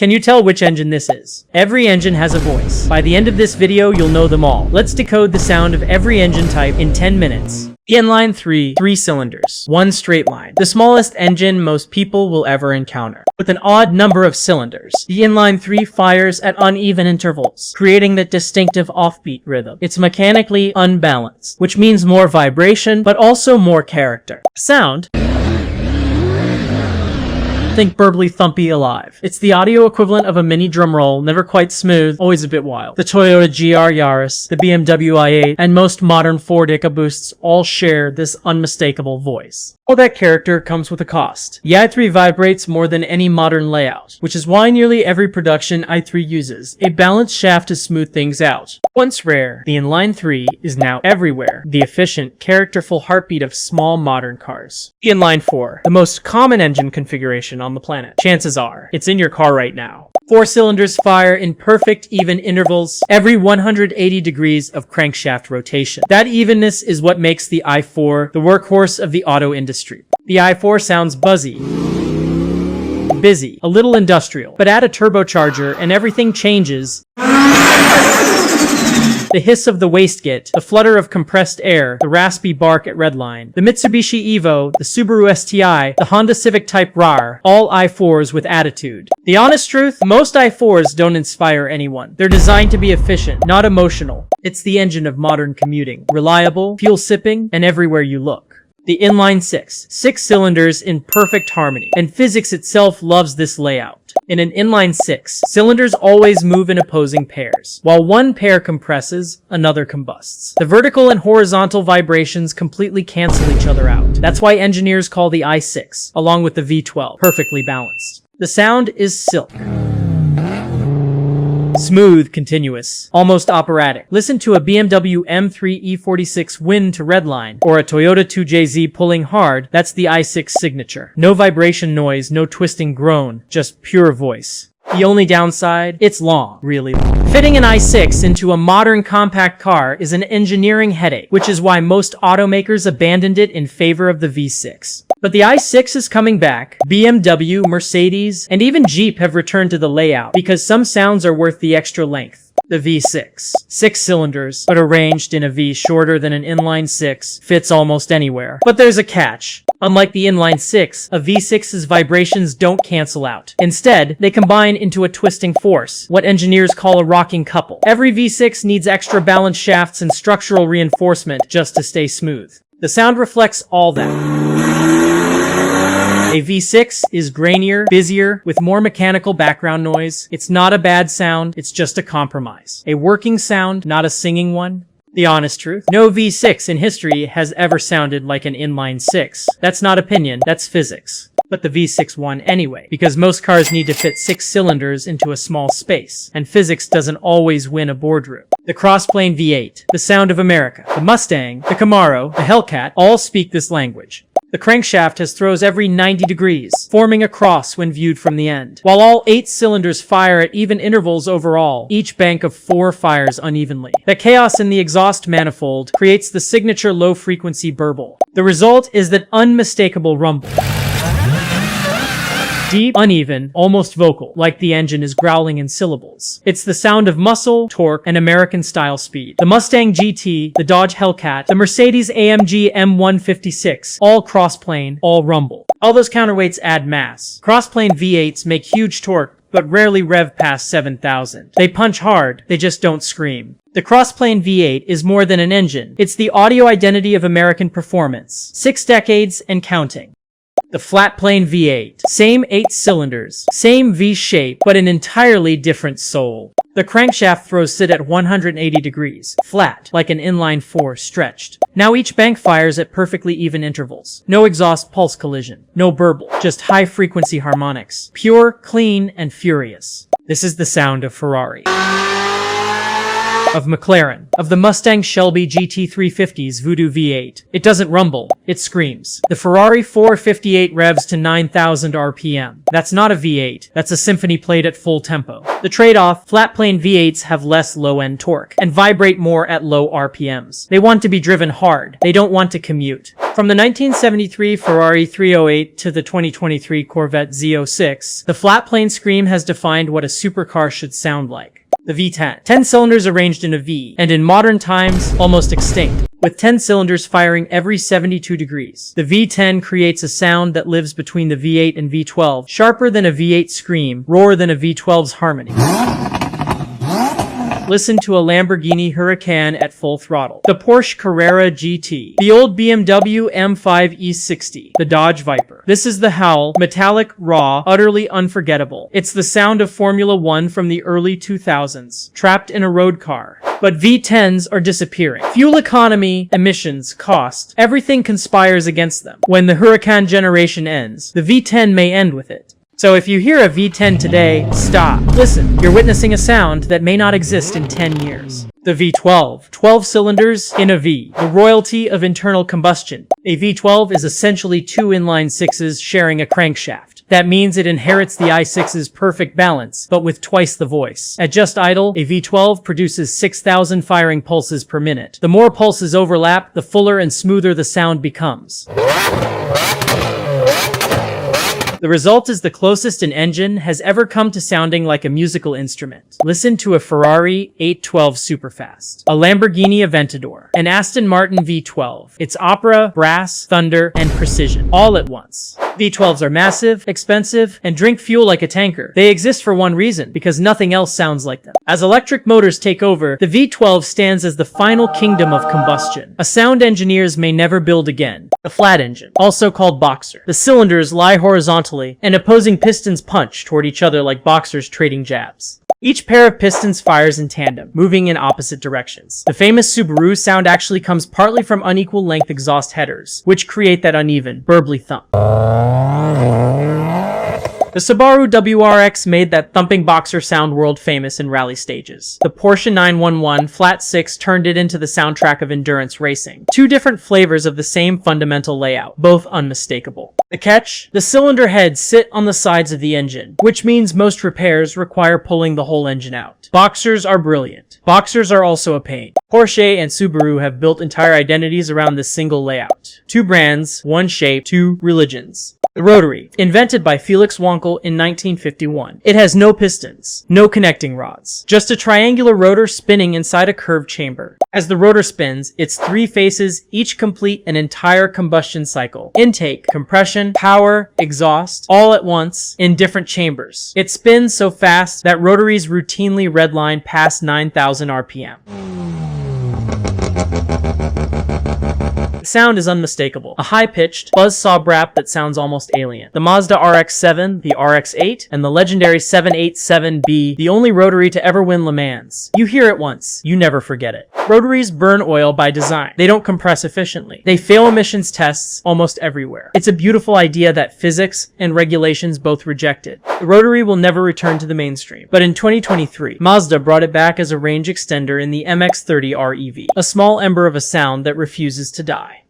Can you tell which engine this is? Every engine has a voice. By the end of this video, you'll know them all. Let's decode the sound of every engine type in 10 minutes. The inline 3 cylinders, 1 straight line. The smallest engine most people will ever encounter. With an odd number of cylinders, the inline 3 fires at uneven intervals, creating that distinctive offbeat rhythm. It's mechanically unbalanced, which means more vibration, but also more character. Sound. Think burbly thumpy alive. It's the audio equivalent of a mini drum roll, never quite smooth, always a bit wild. The Toyota GR Yaris, the BMW i8, and most modern Ford EcoBoosts all share this unmistakable voice. All that character comes with a cost. The i3 vibrates more than any modern layout, which is why nearly every production i3 uses a balanced shaft to smooth things out. Once rare, the inline 3 is now everywhere, the efficient, characterful heartbeat of small modern cars. The inline 4, the most common engine configuration on the planet. Chances are, it's in your car right now. 4 cylinders fire in perfect, even intervals every 180 degrees of crankshaft rotation. That evenness is what makes the i4 the workhorse of the auto industry. The i4 sounds buzzy, busy, a little industrial, but add a turbocharger and everything changes. The hiss of the wastegate, the flutter of compressed air, the raspy bark at redline, the Mitsubishi Evo, the Subaru STI, the Honda Civic Type RAR, all i4s with attitude. The honest truth, most i4s don't inspire anyone. They're designed to be efficient, not emotional. It's the engine of modern commuting. Reliable, fuel-sipping, and everywhere you look. The inline 6 cylinders in perfect harmony, and physics itself loves this layout. In an inline 6, cylinders always move in opposing pairs. While one pair compresses, another combusts. The vertical and horizontal vibrations completely cancel each other out. That's why engineers call the i6, along with the V12, perfectly balanced. The sound is silk. Smooth, continuous, almost operatic. Listen to a BMW M3 E46 win to redline, or a Toyota 2JZ pulling hard. That's the i6 signature. No vibration noise, no twisting groan, just pure voice. The only downside? It's long, really long. Fitting an i6 into a modern compact car is an engineering headache, which is why most automakers abandoned it in favor of the V6. But the i6 is coming back. BMW, Mercedes, and even Jeep have returned to the layout because some sounds are worth the extra length. The V6. 6 cylinders, but arranged in a V shorter than an inline 6, fits almost anywhere. But there's a catch. Unlike the inline 6, a V6's vibrations don't cancel out. Instead, they combine into a twisting force, what engineers call a rocking couple. Every V6 needs extra balanced shafts and structural reinforcement just to stay smooth. The sound reflects all that. A V6 is grainier, busier, with more mechanical background noise. It's not a bad sound, it's just a compromise. A working sound, not a singing one. The honest truth, no V6 in history has ever sounded like an inline 6. That's not opinion, that's physics. But the V6 won anyway, because most cars need to fit 6 cylinders into a small space, and physics doesn't always win a boardroom. The crossplane V8, the sound of America, the Mustang, the Camaro, the Hellcat, all speak this language. The crankshaft has throws every 90 degrees, forming a cross when viewed from the end. While all 8 cylinders fire at even intervals overall, each bank of 4 fires unevenly. The chaos in the exhaust manifold creates the signature low-frequency burble. The result is that unmistakable rumble. Deep, uneven, almost vocal, like the engine is growling in syllables. It's the sound of muscle, torque, and American-style speed. The Mustang GT, the Dodge Hellcat, the Mercedes-AMG M156, all crossplane, all rumble. All those counterweights add mass. Crossplane V8s make huge torque, but rarely rev past 7,000. They punch hard, they just don't scream. The crossplane V8 is more than an engine. It's the audio identity of American performance. 6 decades and counting. The flatplane V8. Same 8 cylinders, same V shape, but an entirely different soul. The crankshaft throws sit at 180 degrees, flat, like an inline 4 stretched. Now each bank fires at perfectly even intervals. No exhaust pulse collision, no burble, just high-frequency harmonics. Pure, clean, and furious. This is the sound of Ferrari. Of McLaren, of the Mustang Shelby GT350's Voodoo V8. It doesn't rumble, it screams. The Ferrari 458 revs to 9,000 RPM. That's not a V8, that's a symphony played at full tempo. The trade-off, flatplane V8s have less low-end torque, and vibrate more at low RPMs. They want to be driven hard, they don't want to commute. From the 1973 Ferrari 308 to the 2023 Corvette Z06, the flat-plane scream has defined what a supercar should sound like. The V10. 10 cylinders arranged in a V, and in modern times, almost extinct. With 10 cylinders firing every 72 degrees. The V10 creates a sound that lives between the V8 and V12, sharper than a V8 scream, roar than a V12's harmony. Listen to a Lamborghini Huracan at full throttle. The Porsche Carrera GT. The old BMW M5 E60. The Dodge Viper. This is the howl, metallic, raw, utterly unforgettable. It's the sound of Formula One from the early 2000s, trapped in a road car. But V10s are disappearing. Fuel economy, emissions, cost, everything conspires against them. When the Huracan generation ends, the V10 may end with it. So if you hear a V10 today, stop. Listen, you're witnessing a sound that may not exist in 10 years. The V12. 12 cylinders in a V. The royalty of internal combustion. A V12 is essentially two inline sixes sharing a crankshaft. That means it inherits the i6's perfect balance, but with twice the voice. At just idle, a V12 produces 6,000 firing pulses per minute. The more pulses overlap, the fuller and smoother the sound becomes. The result is the closest an engine has ever come to sounding like a musical instrument. Listen to a Ferrari 812 Superfast, a Lamborghini Aventador, an Aston Martin V12. It's opera, brass, thunder, and precision, all at once. V12s are massive, expensive, and drink fuel like a tanker. They exist for one reason, because nothing else sounds like them. As electric motors take over, the V12 stands as the final kingdom of combustion. A sound engineers may never build again. The flat engine, also called boxer. The cylinders lie horizontally, and opposing pistons punch toward each other like boxers trading jabs. Each pair of pistons fires in tandem, moving in opposite directions. The famous Subaru sound actually comes partly from unequal length exhaust headers, which create that uneven, burbly thump. The Subaru WRX made that thumping boxer sound world famous in rally stages. The Porsche 911 Flat 6 turned it into the soundtrack of endurance racing. Two different flavors of the same fundamental layout, both unmistakable. The catch? The cylinder heads sit on the sides of the engine, which means most repairs require pulling the whole engine out. Boxers are brilliant. Boxers are also a pain. Porsche and Subaru have built entire identities around this single layout. Two brands, one shape, two religions. The rotary, invented by Felix Wankel in 1951. It has no pistons, no connecting rods, just a triangular rotor spinning inside a curved chamber. As the rotor spins, its three faces each complete an entire combustion cycle. Intake, compression, power, exhaust, all at once in different chambers. It spins so fast that rotaries routinely redline past 9,000 RPM. The sound is unmistakable. A high-pitched, buzzsaw brap that sounds almost alien. The Mazda RX-7, the RX-8, and the legendary 787B, the only rotary to ever win Le Mans. You hear it once, you never forget it. Rotaries burn oil by design. They don't compress efficiently. They fail emissions tests almost everywhere. It's a beautiful idea that physics and regulations both rejected. The rotary will never return to the mainstream. But in 2023, Mazda brought it back as a range extender in the MX-30R EV, a small ember of a sound that refuses to die.